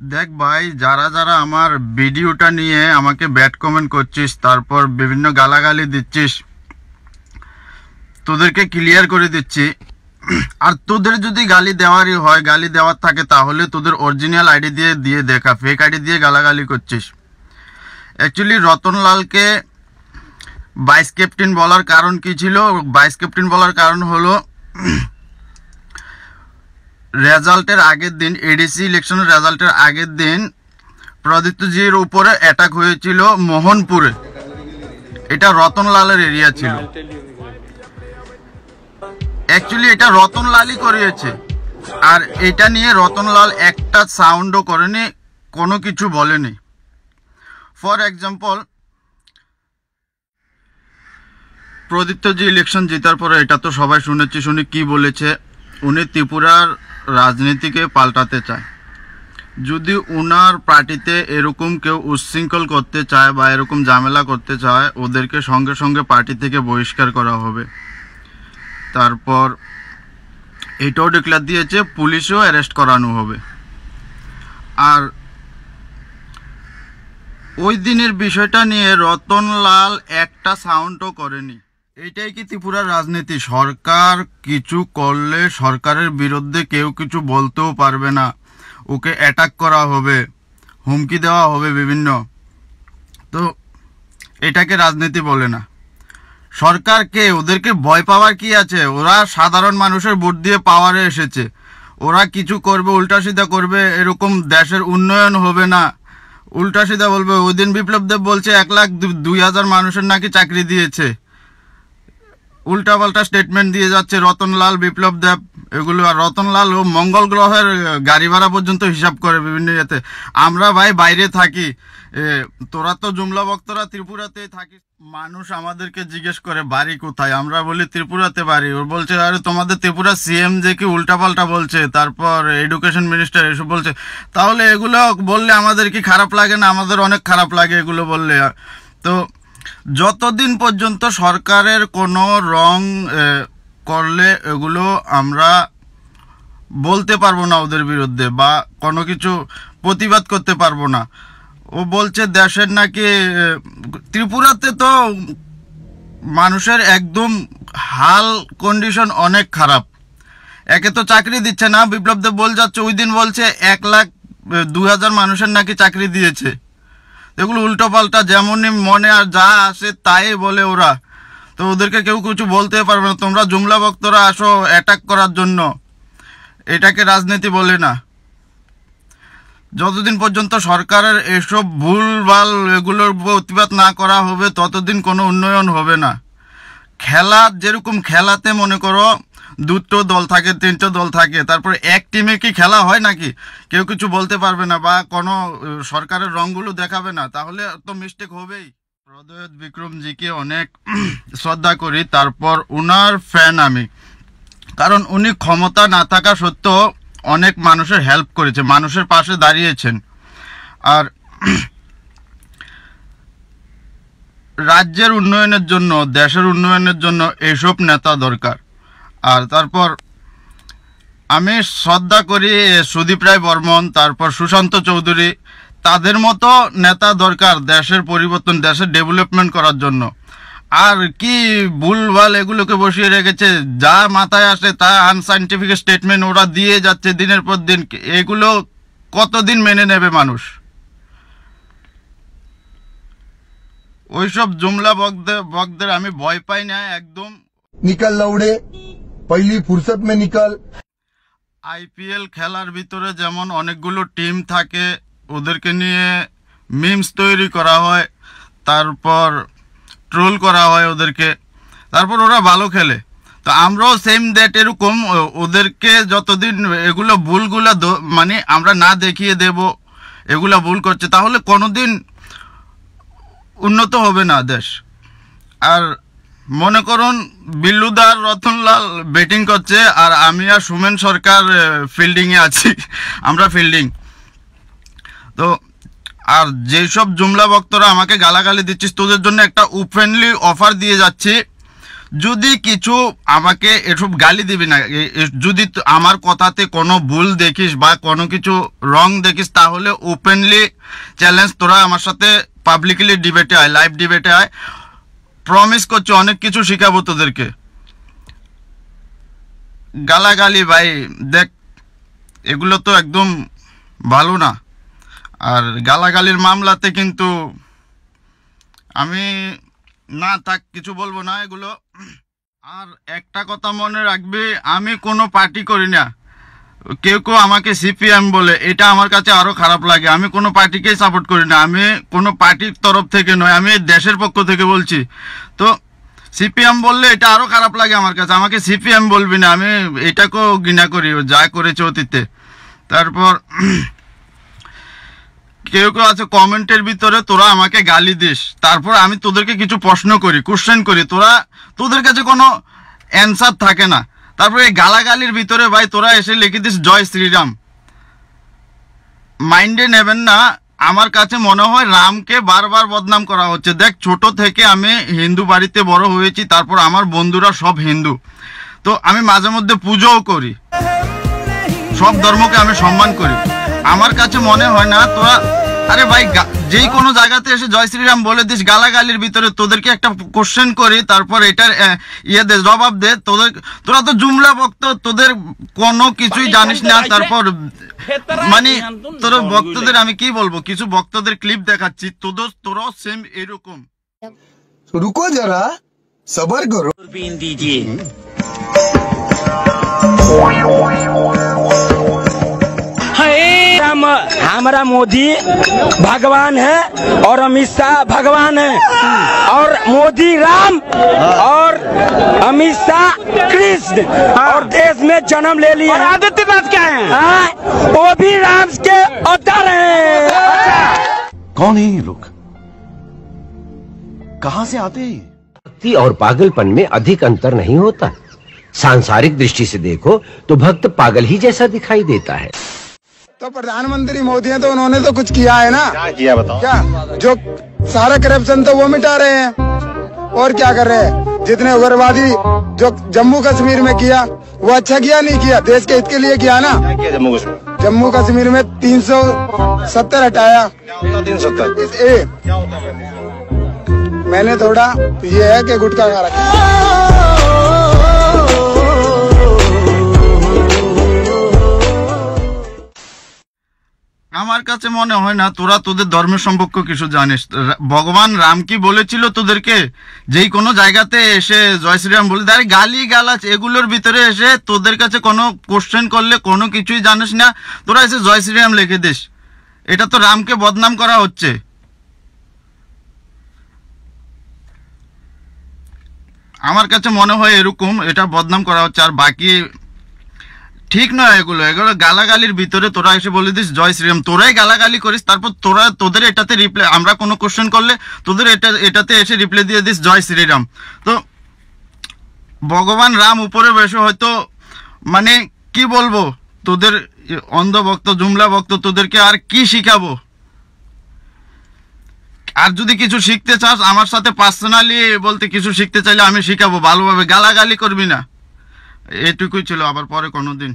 দেখ ভাই, যারা যারা আমার ভিডিওটা নিয়ে আমাকে ব্যাড কমেন্ট করছিস, তারপর বিভিন্ন গালাগালি দিচ্ছিস, তোদেরকে ক্লিয়ার করে দিচ্ছি। আর তোদের যদি গালি দেওয়ারই হয়, গালি দেওয়ার থাকে, তাহলে তোদের অরিজিনাল আইডি দিয়ে দিয়ে দেখা, ফেক আইডি দিয়ে গালাগালি করছিস। অ্যাকচুয়ালি রতনলালকে ভাইস ক্যাপ্টেন বলার কারণ কি ছিল? ভাইস ক্যাপ্টেন বলার কারণ হলো রেজাল্টের আগের দিন, এডিসি ইলেকশনের রেজাল্টের আগের দিন প্রদীপ্তজির উপরে অ্যাটাক হয়েছিল মোহনপুরে। এটা রতনলালের এরিয়া ছিল। অ্যাকচুয়ালি এটা রতনলালই করিয়েছে, আর এটা নিয়ে রতনলাল একটা সাউন্ডও করেনি, কোনো কিছু বলেনি। ফর এক্সাম্পল, প্রদীপ্তজি ইলেকশন জেতার পরে এটা তো সবাই শুনেছি, শুনি কি বলেছে, উনি ত্রিপুরার রাজনীতিকে পাল্টাতে চায়। যদি উনার পার্টিতে এরকম কেউ উচ্ছৃঙ্খল করতে চায় বা এরকম ঝামেলা করতে চায়, ওদেরকে সঙ্গে সঙ্গে পার্টি থেকে বহিষ্কার করা হবে। তারপর এটাও ডিক্লেয়ার দিয়েছে পুলিশও অ্যারেস্ট করানো হবে। আর ওই দিনের বিষয়টা নিয়ে রতনলাল একটা সাউন্ডও করেনি। এইটাই কি ত্রিপুরার রাজনীতি? সরকার কিছু করলে সরকারের বিরুদ্ধে কেউ কিছু বলতেও পারবে না, ওকে অ্যাটাক করা হবে, হুমকি দেওয়া হবে বিভিন্ন। তো এটাকে রাজনীতি বলে না। সরকারকে, ওদেরকে ভয় পাওয়ার কি আছে? ওরা সাধারণ মানুষের ভোট দিয়ে পাওয়ারে এসেছে, ওরা কিছু করবে, উল্টা সিধা করবে, এরকম দেশের উন্নয়ন হবে না, উল্টা সিধা বলবে। ওই দিন বিপ্লব দেব বলছে 1,02,000 মানুষের নাকি চাকরি দিয়েছে, উল্টা পাল্টা স্টেটমেন্ট দিয়ে যাচ্ছে রতনলাল, বিপ্লব দেব এগুলো। আর রতনলাল ও মঙ্গল গ্রহের গাড়ি ভাড়া পর্যন্ত হিসাব করে বিভিন্ন ইয়েতে। আমরা ভাই বাইরে থাকি, তোরা তো জুমলা বক্তরা ত্রিপুরাতে থাকিস। মানুষ আমাদেরকে জিজ্ঞেস করে বাড়ি কোথায়, আমরা বলি ত্রিপুরাতে বাড়ি। ওর বলছে আরে তোমাদের ত্রিপুরা সিএম যে কি উল্টা পাল্টা বলছে, তারপর এডুকেশন মিনিস্টার এসব বলছে। তাহলে এগুলো বললে আমাদের কি খারাপ লাগে না? আমাদের অনেক খারাপ লাগে এগুলো বললে। তো যতদিন পর্যন্ত সরকারের কোনো রং করলে এগুলো আমরা বলতে পারবো না ওদের বিরুদ্ধে, বা কোনো কিছু প্রতিবাদ করতে পারবো না। ও বলছে দেশের নাকি, ত্রিপুরাতে তো মানুষের একদম হাল কন্ডিশন অনেক খারাপ। একে তো চাকরি দিচ্ছে না, বিপ্লব দেব বল যাচ্ছে, ওই দিন বলছে 1,02,000 মানুষের নাকি চাকরি দিয়েছে। এগুলো উল্টো পাল্টা যেমনই মনে আর যা আসে তাই বলে ওরা। তো ওদেরকে কেউ কিছু বলতে পারবে না। তোমরা জুমলা বক্তরা আসো অ্যাটাক করার জন্য, এটাকে রাজনীতি বলে না। যতদিন পর্যন্ত সরকারের এসব ভুলভাল এগুলোর প্রতিবাদ না করা হবে, ততদিন কোনো উন্নয়ন হবে না। খেলা যেরকম, খেলাতে মনে করো 2টো দল থাকে, 3টো দল থাকে, তারপরে এক টিমে কি খেলা হয় নাকি? কেউ কিছু বলতে পারবে না বা কোনো সরকারের রঙগুলো দেখাবে না, তাহলে তো মিস্টেক হবেই। প্রদোত বিক্রমজিকে অনেক শ্রদ্ধা করি, তারপর উনার ফ্যান আমি, কারণ উনি ক্ষমতা না থাকা সত্ত্বেও অনেক মানুষের হেল্প করেছে, মানুষের পাশে দাঁড়িয়েছেন। আর রাজ্যের উন্নয়নের জন্য, দেশের উন্নয়নের জন্য এইসব নেতা দরকার। আর তারপর আমি শ্রদ্ধা করি সুদীপ রায় বর্মন, তারপর সুশান্ত চৌধুরী, তাদের মতো নেতা দরকার দেশের পরিবর্তন, দেশের ডেভেলপমেন্ট করার জন্য। আর কি ভুলভাল এগুলোকে বসিয়ে রেখেছে, যা মাথায় আসে তা আনসাইন্টিফিক স্টেটমেন্ট ওরা দিয়ে যাচ্ছে দিনের পর দিন। এগুলো কতদিন মেনে নেবে মানুষ? ওইসব জুমলা বকদের আমি ভয় পাই না একদম। निकल लौड़े, पहली फुर्सत में निकल। আইপিএল খেলার ভিতরে যেমন অনেকগুলো টিম থাকে, ওদেরকে নিয়ে মিমস তৈরি করা হয়, তারপর ট্রোল করা হয় ওদেরকে, তারপর ওরা ভালো খেলে। তো আমরাও সেম দ্যাট এরকম ওদেরকে যতদিন এগুলো ভুলগুলো মানে আমরা না দেখিয়ে দেব এগুলা ভুল করছে, তাহলে কোনোদিন উন্নত হবে না দেশ। আর মনে করুন বিল্লুদার রতনলাল ব্যাটিং করছে, আর আমি আর সুমেন সরকার ফিল্ডিংয়ে আছি, আমরা ফিল্ডিং। তো আর যেসব জুমলা বক্তরা আমাকে গালাগালি দিচ্ছিস, তোদের জন্য একটা ফ্রেন্ডলি অফার দিয়ে যাচ্ছি। যদি কিছু আমাকে এসব গালি দিবি না, যদি আমার কথাতে কোনো ভুল দেখিস বা কোনো কিছু রং দেখিস তাহলে ওপেনলি চ্যালেঞ্জ, তোরা আমার সাথে পাবলিকলি ডিবেটে আয়, লাইভ ডিবেটে আয়। প্রমিস করছি অনেক কিছু শিখাবো তোদেরকে। গালাগালি ভাই দেখ, এগুলো তো একদম ভালো না। আর গালাগালির মামলাতে কিন্তু আমি না থাক কিছু বলবো না এগুলো। আর একটা কথা মনে রাখবি, আমি কোনো পার্টি করি না। কেউ কেউ আমাকে সিপিএম বলে, এটা আমার কাছে আরো খারাপ লাগে। আমি কোনো পার্টিকেই সাপোর্ট করি না, আমি কোনো পার্টির তরফ থেকে নয়, আমি দেশের পক্ষ থেকে বলছি। তো সিপিএম বললে এটা আরো খারাপ লাগে আমার কাছে। আমাকে সিপিএম বলবি না, আমি এটাকেও ঘৃণা করি, যা করেছে অতীতে। তারপর কেউ কেউ আছে কমেন্টের ভিতরে তোরা আমাকে গালি দিস, তারপর আমি তোদেরকে কিছু প্রশ্ন করি, কোশ্চেন করি, তোদের কাছে কোনো অ্যান্সার থাকে না। তারপরে এই গালাগালির ভিতরে ভাই তোরা এসে লিখে দিস জয় শ্রীরাম। মাইন্ডে নেবেন না। আমার কাছে মনে হয় রামকে বারবার বদনাম করা হচ্ছে। দেখ, ছোট থেকে আমি হিন্দু বাড়িতে বড় হয়েছি, তারপর আমার বন্ধুরা সব হিন্দু, তো আমি মাঝে মধ্যে পুজোও করি, সব ধর্মকে আমি সম্মান করি। আমার কাছে মনে হয় না তোরা, আরে ভাই যেই কোনো জায়গাতে এসে জয় শ্রীরাম বলে দিস, গালাগালির ভিতরে তোদেরকে একটা কোশ্চেন করি, তারপর এটার দে, জবাব দে। তোরা তো জুমলা ভক্ত, তোদের কোনো কিছুই জানিস না। তারপর মানে তোর ভক্তদের আমি কি বলবো, কিছু ভক্তদের ক্লিপ দেখাচ্ছি, তোরাও সেম এরকম। रुको जरा सबर करो। दीजिए। हमारा मोदी भगवान है और अमित शाह भगवान है, और मोदी राम और अमित शाह कृष्ण, और देश में जन्म ले लिए। आदित्यनाथ क्या है? वो भी राम के अवतार हैं। कौन है ये लोग, कहां से आते हैं? भक्ति और पागलपन में अधिक अंतर नहीं होता। सांसारिक दृष्टि से देखो तो भक्त पागल ही जैसा दिखाई देता है। तो प्रधानमंत्री मोदी हैं तो उन्होंने तो कुछ किया है ना। क्या किया बताओ? क्या जो सारा करप्शन तो वो मिटा रहे हैं, और क्या कर रहे हैं? जितने उग्रवादी जो जम्मू कश्मीर में किया वो अच्छा किया नहीं किया, देश के हित के लिए किया ना। क्या किया जम्मू कश्मीर? जम्मू कश्मीर में 370 हटाया। 370 मैंने थोड़ा ये है कि गुटखा खा रखा। আমার কাছে মনে হয় না তোরা তোদের ধর্মের সম্পর্কে কিছু জানিস। ভগবান রাম কি বলেছিল তোদেরকে, যেই কোনো জায়গাতে এসে জয় শ্রীরাম বলে দেয়, গালি গালাজ এগুলোর ভিতরে এসে তোদের কাছে কোনো কোশ্চেন করলে কোনো কিছুই জানিস না, তোরা এসে জয় শ্রীরাম লিখে দিস। এটা তো রামকে বদনাম করা হচ্ছে। আমার কাছে মনে হয় এরকম, এটা বদনাম করা হচ্ছে। আর বাকি ঠিক নয় এগুলো গালাগালির ভিতরে তোরা এসে বলে দিস জয় শ্রীরাম, তোরাই গালাগালি করিস, তারপর তোদের এটাতে রিপ্লাই, আমরা কোনো কোশ্চেন করলে তোদের এটাতে এসে রিপ্লাই দিয়ে দিস জয় শ্রীরাম। তো ভগবান রাম উপরে বসে হয়তো, মানে কি বলবো, তোদের অন্ধ ভক্ত জুমলা ভক্ত তোদেরকে আর কি শিখাবো। আর যদি কিছু শিখতে চাস আমার সাথে পার্সোনালি বলতে, কিছু শিখতে চাইলে আমি শিখাবো ভালোভাবে, গালাগালি করবি না। এটুকুই ছিল, আবার পরে কোনোদিন।